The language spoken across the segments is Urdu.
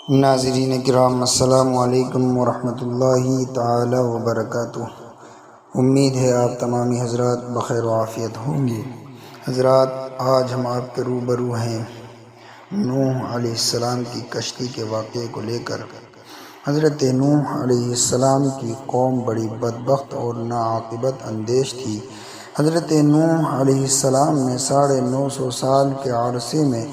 ناظرین کرام، السلام علیکم ورحمۃ اللہ تعالی وبرکاتہ۔ امید ہے آپ تمامی حضرات بخیر و عافیت ہوں گے۔ حضرات، آج ہم آپ کے روبرو ہیں نوح علیہ السلام کی کشتی کے واقعے کو لے کر۔ حضرت نوح علیہ السلام کی قوم بڑی بدبخت اور ناعاقبت اندیش تھی۔ حضرت نوح علیہ السلام نے 950 سال کے عرصے میں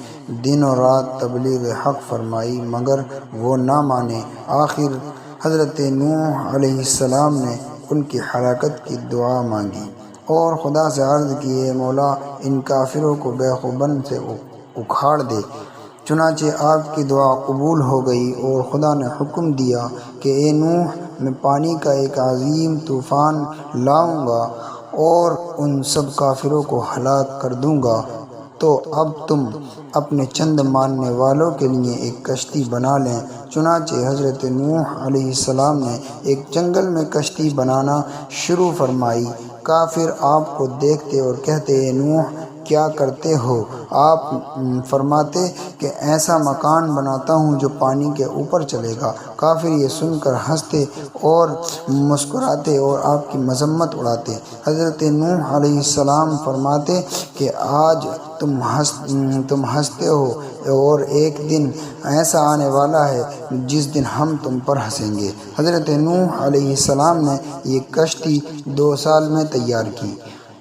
دن و رات تبلیغ حق فرمائی، مگر وہ نہ مانے۔ آخر حضرت نوح علیہ السلام نے ان کی ہلاکت کی دعا مانگی اور خدا سے عرض کی، اے مولا، ان کافروں کو بیخوباً سے اکھاڑ دے۔ چنانچہ آپ کی دعا قبول ہو گئی اور خدا نے حکم دیا کہ اے نوح، میں پانی کا ایک عظیم طوفان لاؤں گا اور ان سب کافروں کو ہلاک کر دوں گا، تو اب تم اپنے چند ماننے والوں کے لیے ایک کشتی بنا لیں۔ چنانچہ حضرت نوح علیہ السلام نے ایک جنگل میں کشتی بنانا شروع فرمائی۔ کافر آپ کو دیکھتے اور کہتے، اے نوح، کیا کرتے ہو؟ آپ فرماتے کہ ایسا مکان بناتا ہوں جو پانی کے اوپر چلے گا۔ کافر یہ سن کر ہنستے اور مسکراتے اور آپ کی مذمت اڑاتے۔ حضرت نوح علیہ السلام فرماتے کہ آج تم ہنستے ہو اور ایک دن ایسا آنے والا ہے جس دن ہم تم پر ہنسیں گے۔ حضرت نوح علیہ السلام نے یہ کشتی 2 سال میں تیار کی۔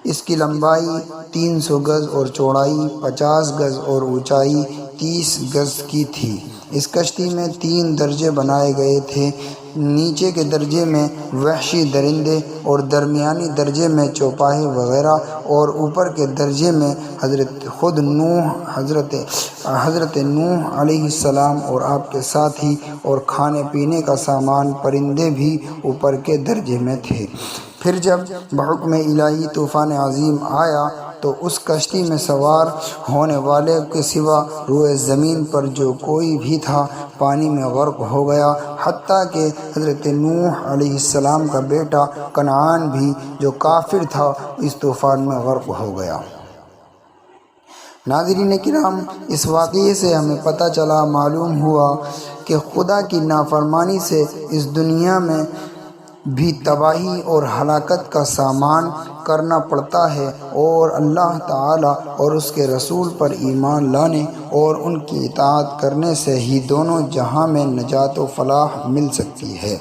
اس کی لمبائی 300 گز اور چوڑائی 50 گز اور اونچائی 30 گز کی تھی۔ اس کشتی میں 3 درجے بنائے گئے تھے۔ نیچے کے درجے میں وحشی درندے اور درمیانی درجے میں چوپائے وغیرہ، اور اوپر کے درجے میں حضرت نوح علیہ السلام اور آپ کے ساتھی اور کھانے پینے کا سامان، پرندے بھی اوپر کے درجے میں تھے۔ پھر جب بحکم الہی طوفان عظیم آیا تو اس کشتی میں سوار ہونے والے کے سوا روئے زمین پر جو کوئی بھی تھا پانی میں غرق ہو گیا، حتیٰ کہ حضرت نوح علیہ السلام کا بیٹا کنعان بھی جو کافر تھا اس طوفان میں غرق ہو گیا۔ ناظرین کرام، اس واقعے سے ہمیں پتہ چلا، معلوم ہوا کہ خدا کی نافرمانی سے اس دنیا میں بھی تباہی اور ہلاکت کا سامنا کرنا پڑتا ہے، اور اللہ تعالی اور اس کے رسول پر ایمان لانے اور ان کی اطاعت کرنے سے ہی دونوں جہاں میں نجات و فلاح مل سکتی ہے۔